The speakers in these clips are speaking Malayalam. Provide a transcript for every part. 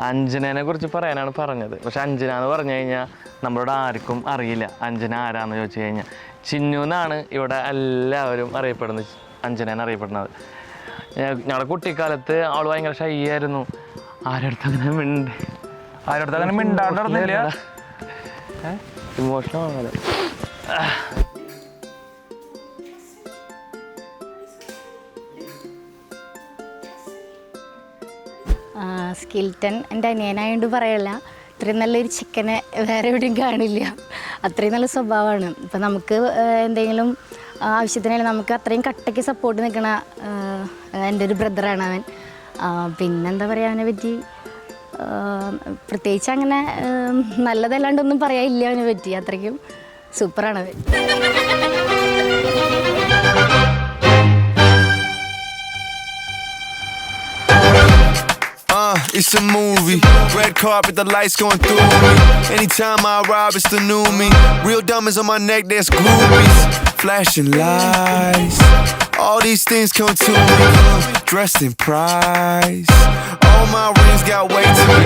അഞ്ജനയെ കുറിച്ച് പറയാനാണ് പറഞ്ഞത്. പക്ഷെ അഞ്ജന എന്ന് പറഞ്ഞു കഴിഞ്ഞാൽ നമ്മളോട് ആർക്കും അറിയില്ല അഞ്ജന ആരാന്ന് ചോദിച്ചു കഴിഞ്ഞാൽ. ചിന്നു എന്നാണ് ഇവിടെ എല്ലാവരും അറിയപ്പെടുന്നത്, അഞ്ജനേനെ അറിയപ്പെടുന്നത്. ഞങ്ങളുടെ കുട്ടിക്കാലത്ത് അവൾ ഭയങ്കര ഷൈ ആയിരുന്നു. ആരടുത്ത് അങ്ങനെ മിണ്ടാണ്ടില്ല, ഇമോഷണൽ ആണല്ലോ. സ്കിൽട്ടൺ എൻ്റെ അനിയനായോണ്ട് പറയല്ല, ഇത്രയും നല്ലൊരു ചിക്കനെ വേറെ എവിടെയും കാണില്ല. അത്രയും നല്ല സ്വഭാവമാണ്. ഇപ്പം നമുക്ക് എന്തെങ്കിലും ആവശ്യത്തിനായാലും നമുക്ക് അത്രയും കട്ടയ്ക്ക് സപ്പോർട്ട് നിൽക്കണ എൻ്റെ ഒരു ബ്രദറാണ് അവൻ. പിന്നെന്താ പറയുക, അവനെ പറ്റി പ്രത്യേകിച്ച് അങ്ങനെ നല്ലതല്ലാണ്ടൊന്നും പറയാനില്ല അവനെ പറ്റി. അത്രയ്ക്കും സൂപ്പറാണവൻ. It's a movie, red carpet, the lights going through me. Anytime I arrive, it's the new me. Real diamonds on my neck, there's groupies. Flashing lights, all these things come to me. Dressed in price, all my rings got weight to me.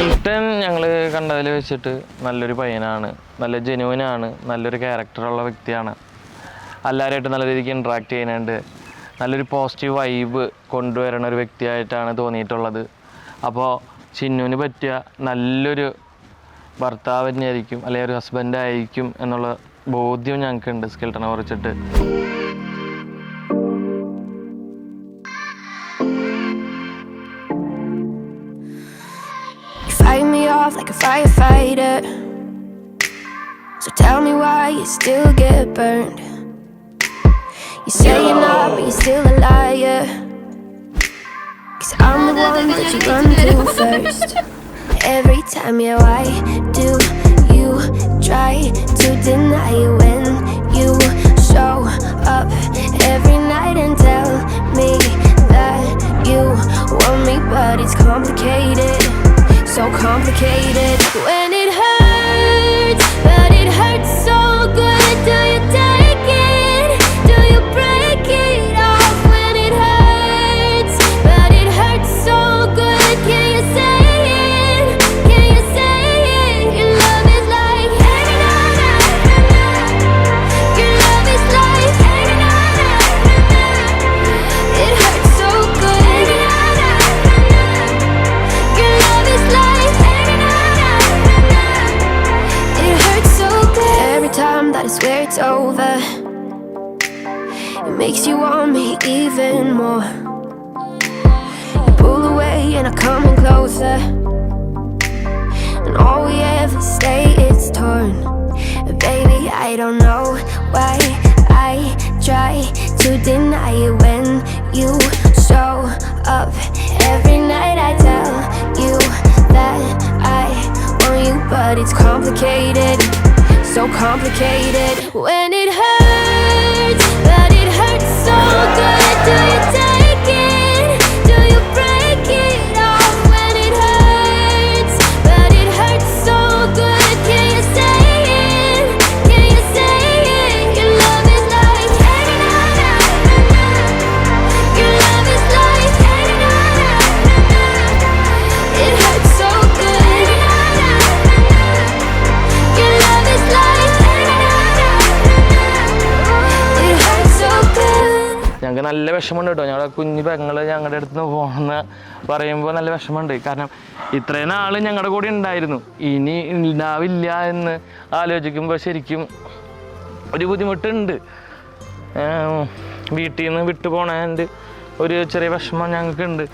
ഞങ്ങൾ കണ്ടതിൽ വെച്ചിട്ട് നല്ലൊരു പയ്യനാണ്, നല്ല ജെന്യുവനാണ്, നല്ലൊരു ക്യാരക്ടറുള്ള വ്യക്തിയാണ്. എല്ലാവരുമായിട്ട് നല്ല രീതിക്ക് ഇൻട്രാക്ട് ചെയ്യുന്നുണ്ട്. നല്ലൊരു പോസിറ്റീവ് വൈബ് കൊണ്ടുവരുന്ന ഒരു വ്യക്തിയായിട്ടാണ് തോന്നിയിട്ടുള്ളത്. അപ്പോൾ ചിന്നുവിന് പറ്റിയ നല്ലൊരു ഭർത്താവ് തന്നെയായിരിക്കും, അല്ലെങ്കിൽ ഒരു ഹസ്ബൻഡ് ആയിരിക്കും എന്നുള്ള ബോധ്യം ഞങ്ങൾക്കുണ്ട് സ്കിൽട്ടനെ കുറിച്ചിട്ട്. Fight me off like a firefighter, so tell me why you still get burned. You say you're not, but you're still a liar. I'm the one that you run to first. Every time, yeah, why do you try to deny it when you show up every night and tell me that you want me? But it's complicated, so complicated. When it hurts, but it hurts so good. Do you take it? Do you break it off? When it hurts, but it hurts so good. Can you say it? Can you say it? Your love is like hey na na na na. Your love is like hey na na na na. It hurts so good. Hey na na na na. Your love is like hey na na na na. It hurts so good. Every time that I swear it's over, it makes you want me even more. You pull away and I'm coming closer, and all we ever stay is torn. Baby, I don't know why I try to deny it when you show up every night. I tell you that I want you, but it's complicated, so complicated. When it hurts, but it hurts so good. Do you take it? Do you break it off? When it hurts, but it hurts so good. Can you say it? Can you say it? Your love is like hey na na na na. Your love is like hey na na na na. It hurts so good. Hey na na na na. Your love is like hey na na na na. It hurts so good. ഞങ്ങൾക്ക് നല്ല വിഷമമുണ്ട് കേട്ടോ. ഞങ്ങളുടെ കുഞ്ഞു പെങ്ങൾ ഞങ്ങളുടെ അടുത്ത് നിന്ന് പോകണമെന്ന് പറയുമ്പോൾ നല്ല വിഷമമുണ്ട്. കാരണം ഇത്രയും നാൾ ഞങ്ങളുടെ കൂടെ ഉണ്ടായിരുന്നു, ഇനി ഉണ്ടാവില്ല എന്ന് ആലോചിക്കുമ്പോൾ ശരിക്കും ഒരു ബുദ്ധിമുട്ടുണ്ട്. വീട്ടിൽ നിന്ന് വിട്ടു പോണതിൻ്റെ ഒരു ചെറിയ വിഷമം ഞങ്ങൾക്കുണ്ട്.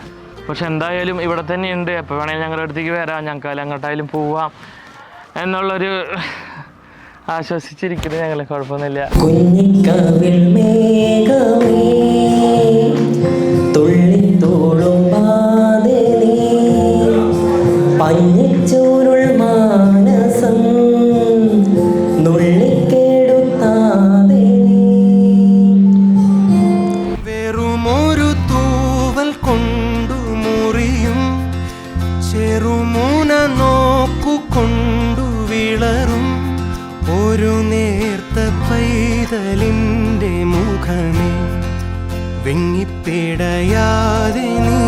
പക്ഷെ എന്തായാലും ഇവിടെ തന്നെയുണ്ട്, എപ്പോൾ വേണമെങ്കിലും ഞങ്ങളുടെ അടുത്തേക്ക് വരാം, ഞങ്ങൾക്ക് അങ്ങോട്ടായാലും പോവാം എന്നുള്ളൊരു ആശ്വസിച്ചിരിക്കുന്നത് ഞങ്ങൾ. കുഴപ്പമൊന്നുമില്ല. കുഞ്ഞിക്കാവിൽ മേഘമേ തുള്ളിത്തോളും പാതേ പഞ്ഞിച്ചൂരുൾ മാനസം നുള്ളിക്കേടുത്താതേ. വെറുമൊരു തൂവൽ കൊണ്ടു മുറിയും ചെറുമുന നോക്കു കൊണ്ടു വിളറും ഒരു നേർത്ത പൈതലിൻ്റെ മുഖമേ വെങ്ങിപ്പിടയാതെ നീ